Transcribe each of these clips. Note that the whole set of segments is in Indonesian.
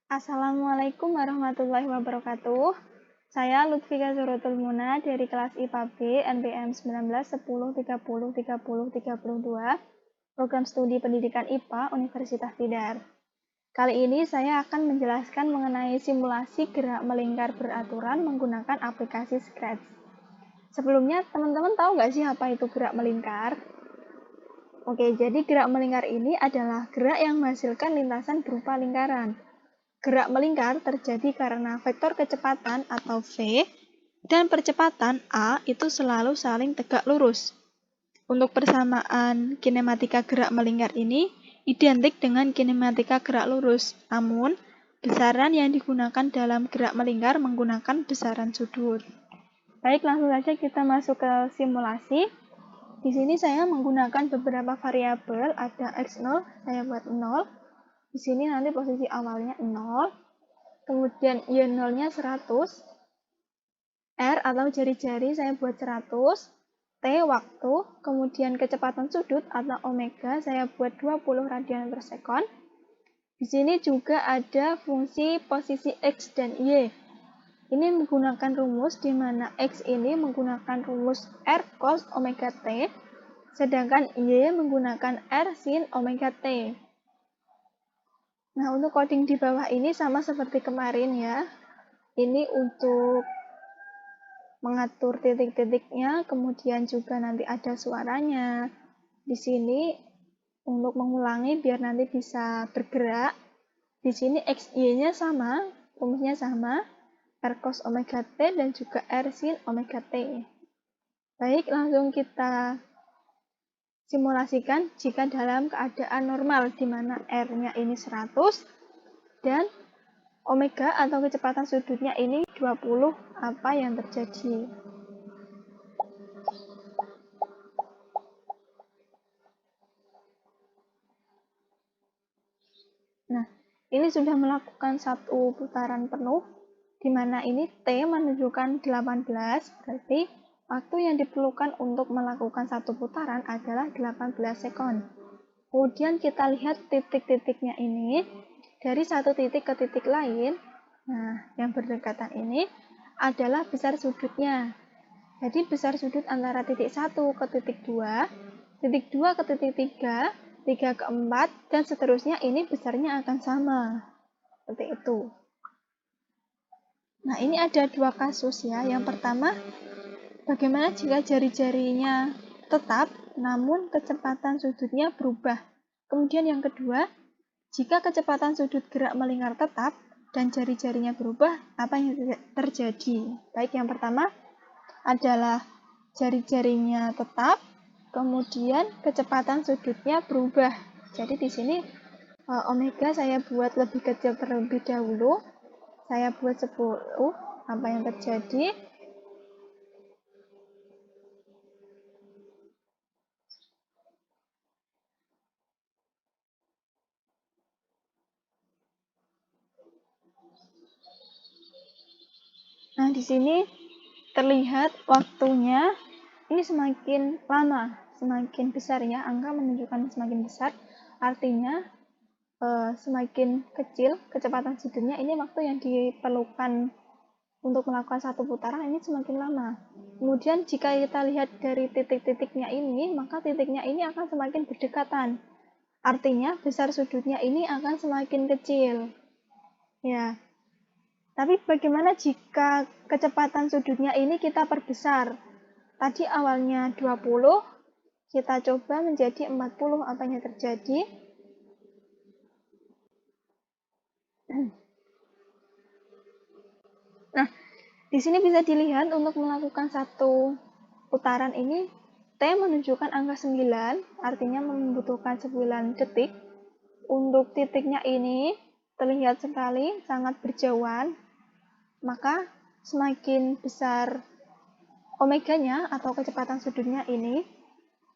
Assalamualaikum warahmatullahi wabarakatuh. Saya Lutfika Zuratul Muna dari kelas IPA B NBM 1910303032, Program Studi Pendidikan IPA Universitas Tidar. Kali ini saya akan menjelaskan mengenai simulasi gerak melingkar beraturan menggunakan aplikasi Scratch. Sebelumnya, teman-teman tahu nggak sih apa itu gerak melingkar? Oke, jadi gerak melingkar ini adalah gerak yang menghasilkan lintasan berupa lingkaran. Gerak melingkar terjadi karena vektor kecepatan atau V dan percepatan A itu selalu saling tegak lurus. Untuk persamaan kinematika gerak melingkar ini identik dengan kinematika gerak lurus, namun besaran yang digunakan dalam gerak melingkar menggunakan besaran sudut. Baik, langsung saja kita masuk ke simulasi. Di sini saya menggunakan beberapa variabel, ada X0, saya buat 0. Di sini nanti posisi awalnya 0, kemudian Y0-nya 100, R atau jari-jari saya buat 100, T waktu, kemudian kecepatan sudut atau omega saya buat 20 radian per sekon. Di sini juga ada fungsi posisi X dan Y. Ini menggunakan rumus di mana X ini menggunakan rumus R cos omega T, sedangkan Y menggunakan R sin omega T. Nah, untuk coding di bawah ini sama seperti kemarin ya. Ini untuk mengatur titik-titiknya, kemudian juga nanti ada suaranya. Di sini untuk mengulangi biar nanti bisa bergerak. Di sini XY-nya sama, rumusnya sama, R cos omega T dan juga R sin omega T. Baik, langsung kita simulasikan jika dalam keadaan normal, di mana R-nya ini 100 dan omega atau kecepatan sudutnya ini 20, apa yang terjadi? Nah, ini sudah melakukan satu putaran penuh, di mana ini T menunjukkan 18, berarti waktu yang diperlukan untuk melakukan satu putaran adalah 18 sekon. Kemudian kita lihat titik-titiknya ini, dari satu titik ke titik lain, nah yang berdekatan ini adalah besar sudutnya. Jadi besar sudut antara titik 1 ke titik 2, titik 2 ke titik 3, 3 ke 4, dan seterusnya ini besarnya akan sama. Seperti itu. Nah, ini ada dua kasus ya. Yang pertama, bagaimana jika jari-jarinya tetap, namun kecepatan sudutnya berubah. Kemudian yang kedua, jika kecepatan sudut gerak melingkar tetap dan jari-jarinya berubah, apa yang terjadi? Baik, yang pertama adalah jari-jarinya tetap, kemudian kecepatan sudutnya berubah. Jadi di sini omega saya buat lebih kecil terlebih dahulu. Saya buat 10. Apa yang terjadi? Nah, di sini terlihat waktunya ini semakin lama, semakin besar ya, angka menunjukkan semakin besar, artinya semakin kecil kecepatan sudutnya, ini waktu yang diperlukan untuk melakukan satu putaran ini semakin lama. Kemudian jika kita lihat dari titik-titiknya ini, maka titiknya ini akan semakin berdekatan, artinya besar sudutnya ini akan semakin kecil ya. Tapi bagaimana jika kecepatan sudutnya ini kita perbesar? Tadi awalnya 20, kita coba menjadi 40, apa yang terjadi? Nah, di sini bisa dilihat untuk melakukan satu putaran ini, T menunjukkan angka 9, artinya membutuhkan 9 detik. Untuk titiknya ini terlihat sekali sangat berjauhan, maka semakin besar omeganya atau kecepatan sudutnya ini,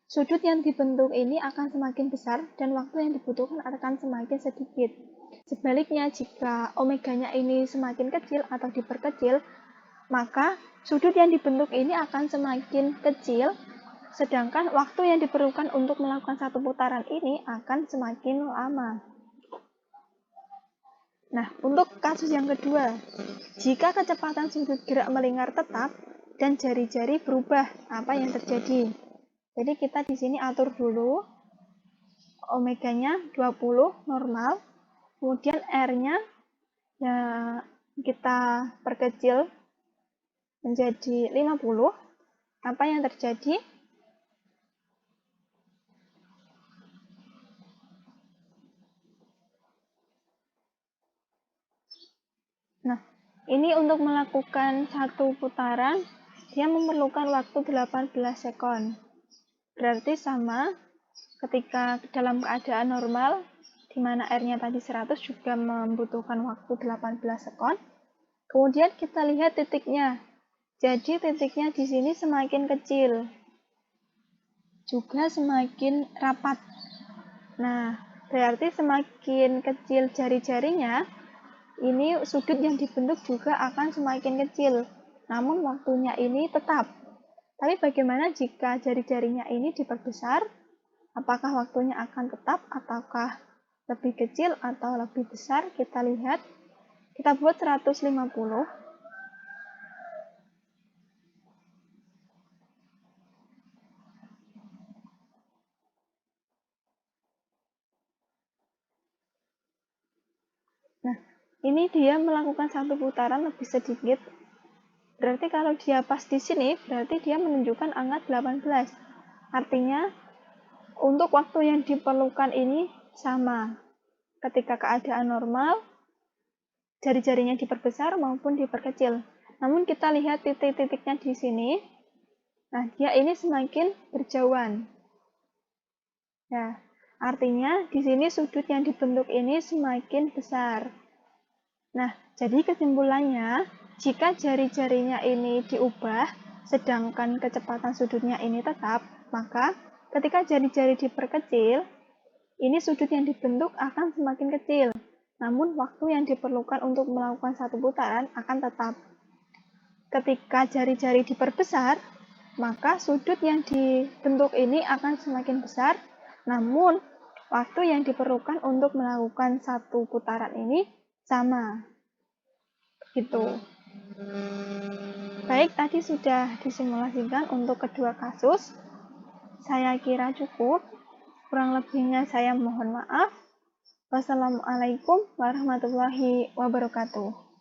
sudut yang dibentuk ini akan semakin besar dan waktu yang dibutuhkan akan semakin sedikit. Sebaliknya, jika omeganya ini semakin kecil atau diperkecil, maka sudut yang dibentuk ini akan semakin kecil, sedangkan waktu yang diperlukan untuk melakukan satu putaran ini akan semakin lama. Nah, untuk kasus yang kedua, jika kecepatan sudut gerak melingkar tetap dan jari-jari berubah, apa yang terjadi? Jadi kita di sini atur dulu omeganya 20 normal, kemudian R-nya ya kita perkecil menjadi 50. Apa yang terjadi? Nah, ini untuk melakukan satu putaran, dia memerlukan waktu 18 sekon. Berarti sama ketika dalam keadaan normal, di mana R-nya tadi 100 juga membutuhkan waktu 18 sekon. Kemudian kita lihat titiknya. Jadi titiknya di sini semakin kecil, juga semakin rapat. Nah, berarti semakin kecil jari-jarinya, ini sudut yang dibentuk juga akan semakin kecil, namun waktunya ini tetap. Tapi bagaimana jika jari-jarinya ini diperbesar? Apakah waktunya akan tetap ataukah lebih kecil atau lebih besar? Kita lihat. Kita buat 150. Nah, ini dia melakukan satu putaran lebih sedikit. Berarti kalau dia pas di sini, berarti dia menunjukkan angka 18. Artinya, untuk waktu yang diperlukan ini sama. Ketika keadaan normal, jari-jarinya diperbesar maupun diperkecil. Namun kita lihat titik-titiknya di sini. Nah, dia ini semakin berjauhan. Ya, artinya di sini sudut yang dibentuk ini semakin besar. Nah, jadi kesimpulannya, jika jari-jarinya ini diubah, sedangkan kecepatan sudutnya ini tetap, maka ketika jari-jari diperkecil, ini sudut yang dibentuk akan semakin kecil. Namun, waktu yang diperlukan untuk melakukan satu putaran akan tetap. Ketika jari-jari diperbesar, maka sudut yang dibentuk ini akan semakin besar, namun waktu yang diperlukan untuk melakukan satu putaran ini sama. Gitu. Baik, tadi sudah disimulasikan untuk kedua kasus. Saya kira cukup. Kurang lebihnya saya mohon maaf. Wassalamualaikum warahmatullahi wabarakatuh.